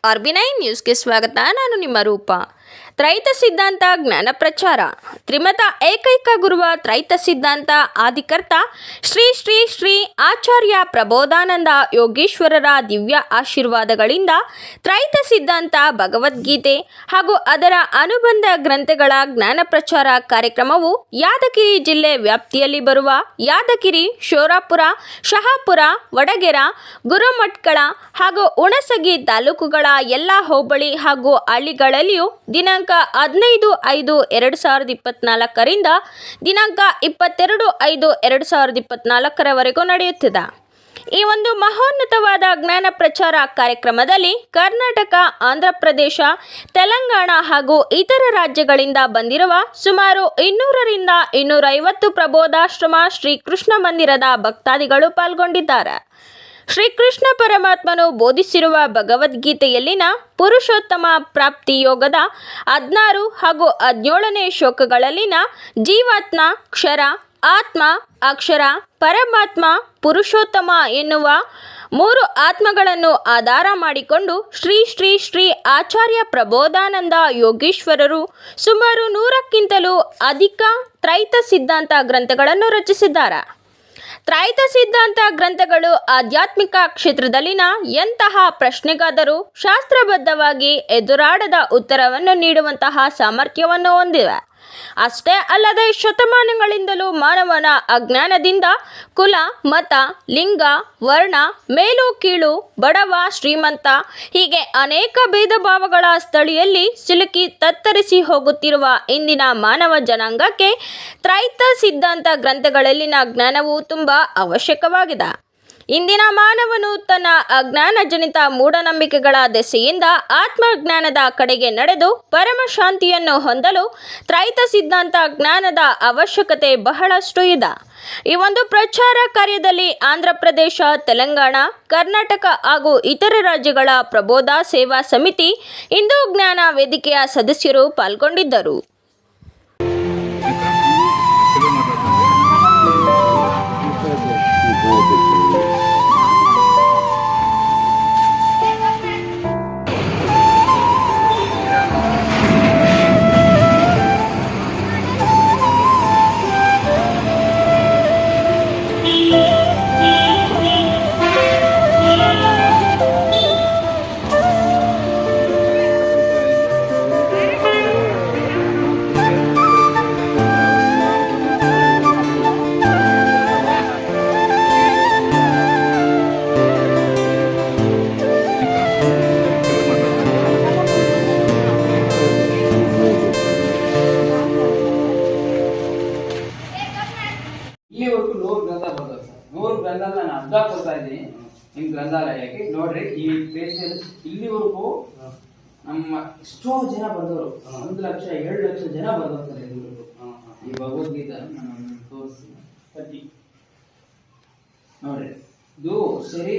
RB9 ನ್ಯೂಸ್ಗೆ ಸ್ವಾಗತ. ನಾನು ನಿಮ್ಮ ರೂಪ. ತ್ರೈತ ಸಿದ್ಧಾಂತ ಜ್ಞಾನ ಪ್ರಚಾರ. ತ್ರಿಮತ ಏಕೈಕ ಗುರುವ ತ್ರೈತ ಸಿದ್ಧಾಂತ ಆದಿಕರ್ತ ಶ್ರೀ ಶ್ರೀ ಶ್ರೀ ಆಚಾರ್ಯ ಪ್ರಬೋಧಾನಂದ ಯೋಗೀಶ್ವರರ ದಿವ್ಯ ಆಶೀರ್ವಾದಗಳಿಂದ ತ್ರೈತ ಸಿದ್ಧಾಂತ ಭಗವದ್ಗೀತೆ ಹಾಗೂ ಅದರ ಅನುಬಂಧ ಗ್ರಂಥಗಳ ಜ್ಞಾನ ಪ್ರಚಾರ ಕಾರ್ಯಕ್ರಮವು ಯಾದಗಿರಿ ಜಿಲ್ಲೆ ವ್ಯಾಪ್ತಿಯಲ್ಲಿ ಬರುವ ಯಾದಗಿರಿ, ಶೋರಾಪುರ, ಶಹಾಪುರ, ವಡಗೇರ, ಗುರುಮಠಕಳ ಹಾಗೂ ಹುಣಸಗಿ ತಾಲೂಕುಗಳ ಎಲ್ಲ ಹೋಬಳಿ ಹಾಗೂ ಹಳ್ಳಿಗಳಲ್ಲಿಯೂ ದಿನಾಂಕ 15/5/2024 ದಿನಾಂಕ 22/5/2024 ನಡೆಯುತ್ತಿದೆ. ಈ ಒಂದು ಮಹೋನ್ನತವಾದ ಜ್ಞಾನ ಪ್ರಚಾರ ಕಾರ್ಯಕ್ರಮದಲ್ಲಿ ಕರ್ನಾಟಕ, ಆಂಧ್ರ ಪ್ರದೇಶ, ತೆಲಂಗಾಣ ಹಾಗೂ ಇತರ ರಾಜ್ಯಗಳಿಂದ ಬಂದಿರುವ ಸುಮಾರು 200ರಿಂದ 250 ಪ್ರಬೋಧಾಶ್ರಮ ಶ್ರೀಕೃಷ್ಣ ಮಂದಿರದ ಭಕ್ತಾದಿಗಳು ಪಾಲ್ಗೊಂಡಿದ್ದಾರೆ. ಶ್ರೀಕೃಷ್ಣ ಪರಮಾತ್ಮನು ಬೋಧಿಸಿರುವ ಭಗವದ್ಗೀತೆಯಲ್ಲಿನ ಪುರುಷೋತ್ತಮ ಪ್ರಾಪ್ತಿ ಯೋಗದ 16 ಹಾಗೂ 17ನೇ ಶ್ಲೋಕಗಳಲ್ಲಿನ ಜೀವಾತ್ಮ, ಕ್ಷರ, ಆತ್ಮ, ಅಕ್ಷರ, ಪರಮಾತ್ಮ, ಪುರುಷೋತ್ತಮ ಎನ್ನುವ 3 ಆತ್ಮಗಳನ್ನು ಆಧಾರ ಮಾಡಿಕೊಂಡು ಶ್ರೀ ಶ್ರೀ ಶ್ರೀ ಆಚಾರ್ಯ ಪ್ರಬೋಧಾನಂದ ಯೋಗೀಶ್ವರರು ಸುಮಾರು 100ಕ್ಕಿಂತಲೂ ಅಧಿಕ ತ್ರೈತ ಸಿದ್ಧಾಂತ ಗ್ರಂಥಗಳನ್ನು ರಚಿಸಿದ್ದಾರೆ. ತ್ರೈತ ಸಿದ್ಧಾಂತ ಗ್ರಂಥಗಳು ಆಧ್ಯಾತ್ಮಿಕ ಕ್ಷೇತ್ರದಲ್ಲಿನ ಎಂತಹ ಪ್ರಶ್ನೆಗಾದರೂ ಶಾಸ್ತ್ರಬದ್ಧವಾಗಿ ಎದುರಾಡದ ಉತ್ತರವನ್ನು ನೀಡುವಂತಹ ಸಾಮರ್ಥ್ಯವನ್ನು ಹೊಂದಿವೆ. ಅಷ್ಟೇ ಅಲ್ಲದೆ ಶತಮಾನಗಳಿಂದಲೂ ಮಾನವನ ಅಜ್ಞಾನದಿಂದ ಕುಲ, ಮತ, ಲಿಂಗ, ವರ್ಣ, ಮೇಲು ಕೀಳು, ಬಡವ, ಶ್ರೀಮಂತ ಹೀಗೆ ಅನೇಕ ಭೇದ ಭಾವಗಳ ಸ್ಥಳಿಯಲ್ಲಿ ಸಿಲುಕಿ ತತ್ತರಿಸಿ ಹೋಗುತ್ತಿರುವ ಇಂದಿನ ಮಾನವ ಜನಾಂಗಕ್ಕೆ ತ್ರೈತ ಸಿದ್ಧಾಂತ ಗ್ರಂಥಗಳಲ್ಲಿನ ಜ್ಞಾನವು ತುಂಬ ಅವಶ್ಯಕವಾಗಿದೆ. ಇಂದಿನ ಮಾನವನು ತನ್ನ ಅಜ್ಞಾನಜನಿತ ಮೂಢನಂಬಿಕೆಗಳ ದೆಸೆಯಿಂದ ಆತ್ಮಜ್ಞಾನದ ಕಡೆಗೆ ನಡೆದು ಪರಮ ಶಾಂತಿಯನ್ನು ಹೊಂದಲು ತ್ರೈತ ಸಿದ್ಧಾಂತ ಜ್ಞಾನದ ಅವಶ್ಯಕತೆ ಬಹಳಷ್ಟು ಇದೆ. ಈ ಒಂದು ಪ್ರಚಾರ ಕಾರ್ಯದಲ್ಲಿ ಆಂಧ್ರ ಪ್ರದೇಶ, ತೆಲಂಗಾಣ, ಕರ್ನಾಟಕ ಹಾಗೂ ಇತರ ರಾಜ್ಯಗಳ ಪ್ರಬೋಧ ಸೇವಾ ಸಮಿತಿ, ಹಿಂದೂ ಜ್ಞಾನ ವೇದಿಕೆಯ ಸದಸ್ಯರು ಪಾಲ್ಗೊಂಡಿದ್ದರು. ಇಲ್ಲಿವರೆಗೂ 100 ಗ್ರಂಥ ಬರ್ತಾವೆ ಸರ್. 100 ಗ್ರಂಥ ನಾನು ಅರ್ಧ ಕೊಡ್ತಾ ಇದ್ದೀನಿ ನಿಮ್ಮ ಗ್ರಂಥಾಲಯಕ್ಕೆ. ನೋಡ್ರಿ, ಈ ಪೇಜಲ್ಲಿ ಇಲ್ಲಿವರೆಗೂ ನಮ್ಮ ಎಷ್ಟೋ ಜನ ಬರ್ದವರು, 1 ಲಕ್ಷ 2 ಲಕ್ಷ ಜನ ಬರ್ತಾರೆ ಇಲ್ಲಿವರೆಗೂ. ಈ ಭಗವದ್ಗೀತೆ ನಾನು ತೋರಿಸಿ ನೋಡ್ರಿ, ಇದು ಶರೀರ